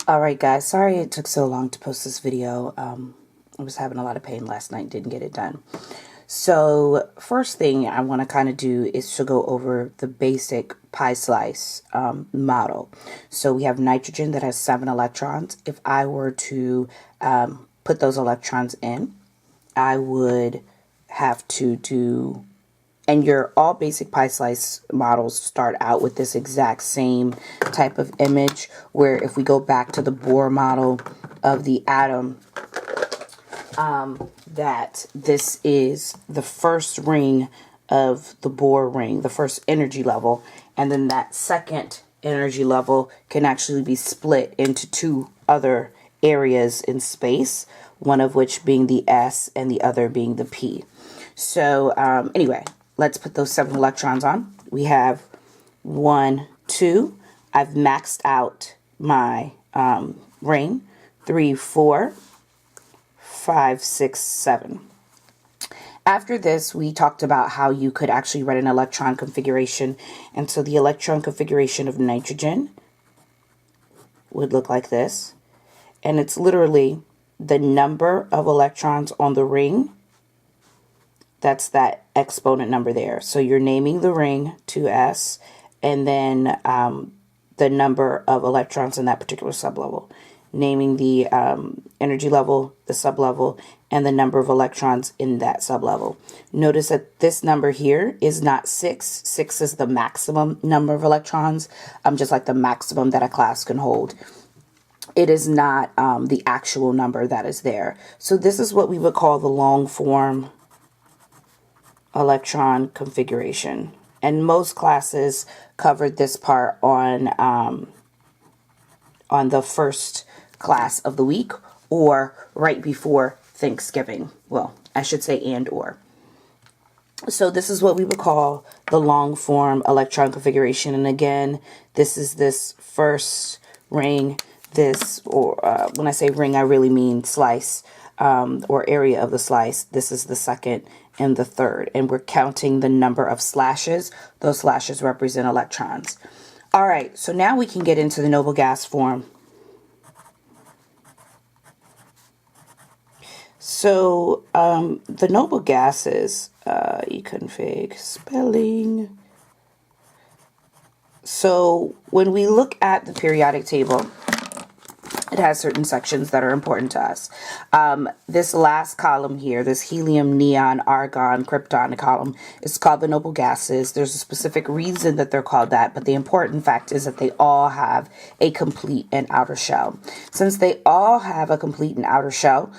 Alright guys, sorry it took so long to post this video. I was having a lot of pain last night, didn't get it done. So first thing I want to kind of do is to go over the basic pie slice model. So we have nitrogen that has 7 electrons. If I were to put those electrons in, I would have to do, and your all basic pie slice models start out with this exact same type of image, where if we go back to the Bohr model of the atom, that this is the first ring of the Bohr ring, the first energy level, and then that second energy level can actually be split into 2 other areas in space, one of which being the S and the other being the P. So anyway, let's put those 7 electrons on. We have 1, 2. I've maxed out my ring. 3, 4, 5, 6, 7. After this, we talked about how you could actually write an electron configuration. And so the electron configuration of nitrogen would look like this. And it's literally the number of electrons on the ring. That's that exponent number there. So you're naming the ring 2s, and then the number of electrons in that particular sublevel. Naming the energy level, the sublevel, and the number of electrons in that sublevel. Notice that this number here is not 6. 6 is the maximum number of electrons, just like the maximum that a class can hold. It is not the actual number that is there. So this is what we would call the long form electron configuration. And most classes covered this part on the first class of the week, or right before Thanksgiving. Well, I should say and or. So this is what we would call the long form electron configuration. And again, this is this first ring, this, or when I say ring, I really mean slice, or area of the slice. This is the second and the third. And we're counting the number of slashes. Those slashes represent electrons. All right, so now we can get into the noble gas form. So the noble gases, econfig spelling. So when we look at the periodic table, it has certain sections that are important to us. This last column here, this helium, neon, argon, krypton column, is called the noble gases. There's a specific reason that they're called that, but the important fact is that they all have a complete and outer shell. Since they all have a complete and outer shell,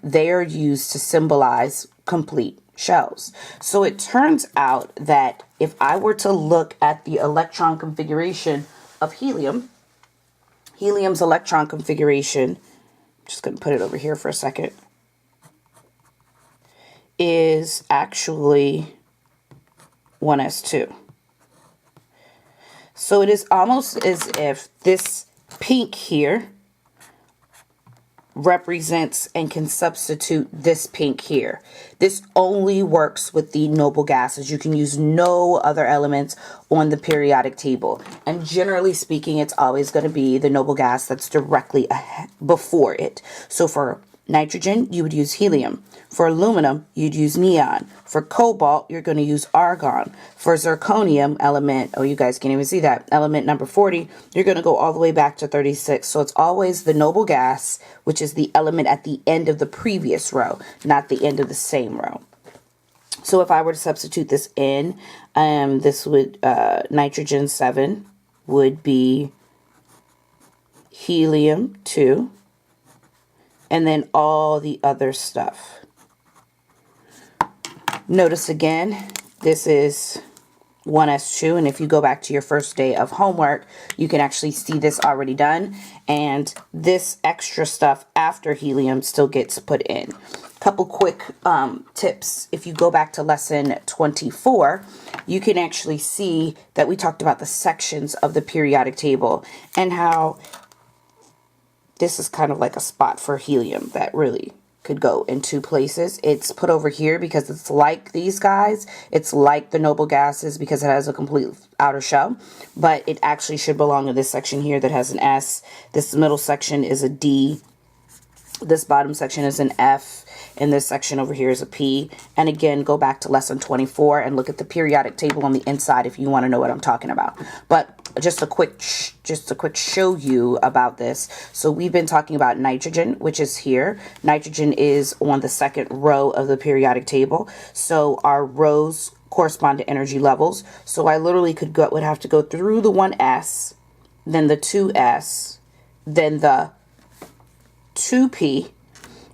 they are used to symbolize complete shells. So it turns out that if I were to look at the electron configuration of helium, helium's electron configuration, I'm just going to put it over here for a second, is actually 1s2. So it is almost as if this pink here represents and can substitute this pink here. This only works with the noble gases. You can use no other elements on the periodic table. And generally speaking, it's always going to be the noble gas that's directly before it. So for nitrogen, you would use helium. For aluminum, you'd use neon. For cobalt, you're going to use argon. For zirconium element, oh, you guys can't even see that, element number 40, you're going to go all the way back to 36. So it's always the noble gas, which is the element at the end of the previous row, not the end of the same row. So if I were to substitute this in, this would, nitrogen 7 would be helium 2, and then all the other stuff. Notice again, this is 1s2, and if you go back to your first day of homework, you can actually see this already done, and this extra stuff after helium still gets put in. Couple quick tips. If you go back to lesson 24, you can actually see that we talked about the sections of the periodic table and how this is kind of like a spot for helium that really could go in two places. It's put over here because it's like these guys. It's like the noble gases because it has a complete outer shell, but it actually should belong in this section here that has an S. This middle section is a D. This bottom section is an F, and this section over here is a P. And again, go back to lesson 24 and look at the periodic table on the inside if you want to know what I'm talking about. But just a quick show you about this. So we've been talking about nitrogen, which is here. Nitrogen is on the second row of the periodic table. So our rows correspond to energy levels. So I literally would have to go through the 1s, then the 2s, then the 2p,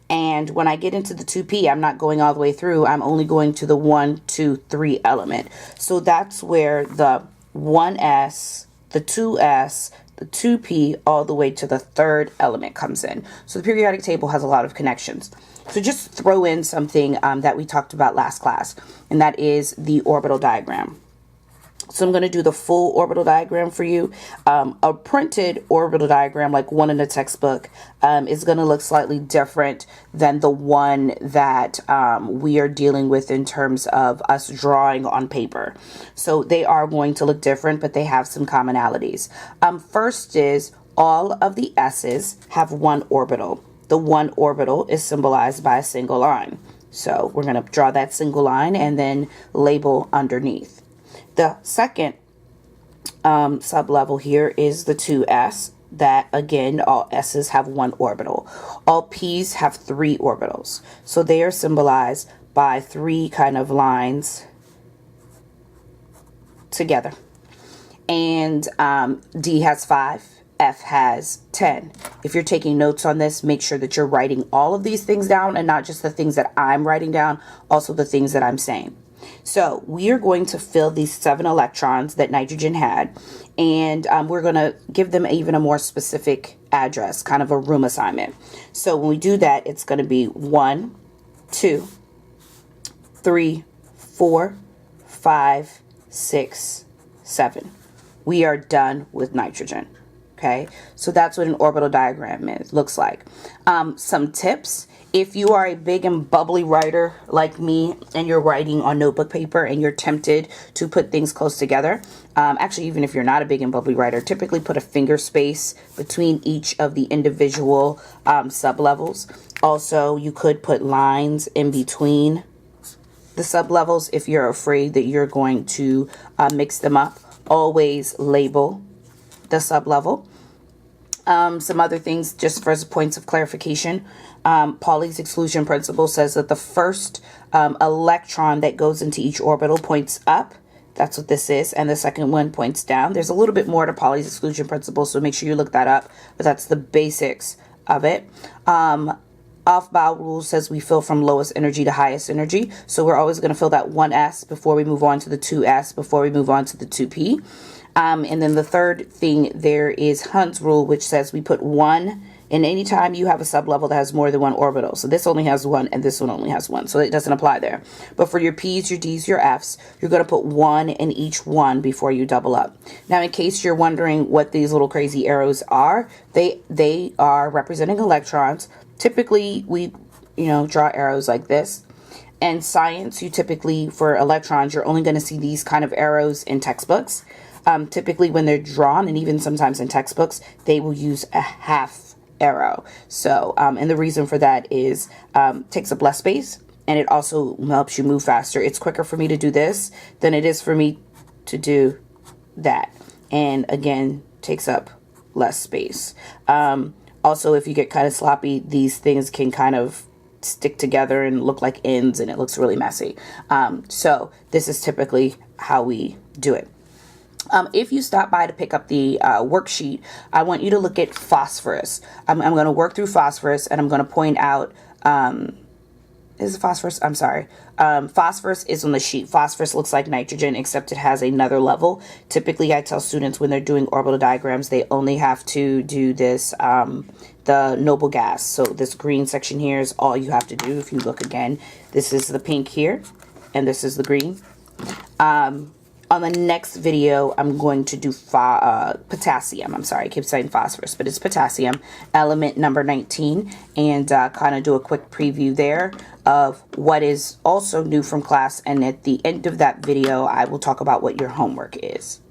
and when I get into the 2p, I'm not going all the way through. I'm only going to the 1, 2, 3 element. So that's where the 1s, the 2s, the 2p, all the way to the third element comes in. So the periodic table has a lot of connections. So just throw in something that we talked about last class, and that is the orbital diagram. So I'm going to do the full orbital diagram for you. A printed orbital diagram, like one in a textbook, is going to look slightly different than the one that we are dealing with in terms of us drawing on paper. So they are going to look different, but they have some commonalities. First is all of the S's have one orbital. The one orbital is symbolized by a single line. So we're going to draw that single line and then label underneath. The second sub-level here is the 2s, that again, all s's have one orbital. All p's have 3 orbitals. So they are symbolized by 3 kind of lines together. And D has 5, F has 10. If you're taking notes on this, make sure that you're writing all of these things down and not just the things that I'm writing down, also the things that I'm saying. So we are going to fill these 7 electrons that nitrogen had, and we're going to give them even a more specific address, kind of a room assignment. So when we do that, it's going to be 1, 2, 3, 4, 5, 6, 7. We are done with nitrogen. Okay, so that's what an orbital diagram looks like. Some tips. If you are a big and bubbly writer like me and you're writing on notebook paper and you're tempted to put things close together, actually even if you're not a big and bubbly writer, typically put a finger space between each of the individual sub-levels. Also, you could put lines in between the sub-levels if you're afraid that you're going to mix them up. Always label the sub-level. Some other things just for points of clarification. Pauli's exclusion principle says that the first electron that goes into each orbital points up. That's what this is. And the second one points down. There's a little bit more to Pauli's exclusion principle, so make sure you look that up. But that's the basics of it. Off-bow rule says we fill from lowest energy to highest energy. So we're always going to fill that 1s before we move on to the 2s, before we move on to the 2p. And then the third thing there is Hund's rule, which says we put 1 in any time you have a sublevel that has more than 1 orbital. So this only has 1 and this one only has 1. So it doesn't apply there. But for your P's, your D's, your F's, you're going to put 1 in each one before you double up. Now, in case you're wondering what these little crazy arrows are, they are representing electrons. Typically, we draw arrows like this. In science, you typically, for electrons, you're only going to see these kind of arrows in textbooks. Typically when they're drawn, and even sometimes in textbooks, they will use a half arrow. So, and the reason for that is takes up less space, and it also helps you move faster. It's quicker for me to do this than it is for me to do that. And again, takes up less space. Also, if you get kind of sloppy, these things can kind of stick together and look like ends, and it looks really messy. So this is typically how we do it. If you stop by to pick up the worksheet, I want you to look at phosphorus. I'm going to work through phosphorus, and I'm going to point out, is it phosphorus? I'm sorry. Phosphorus is on the sheet. Phosphorus looks like nitrogen, except it has another level. Typically, I tell students when they're doing orbital diagrams, they only have to do this, the noble gas. So this green section here is all you have to do. If you look again, this is the pink here, and this is the green. On the next video, I'm going to do potassium. I'm sorry, I keep saying phosphorus, but it's potassium, element number 19, and kind of do a quick preview there of what is also new from class. And at the end of that video, I will talk about what your homework is.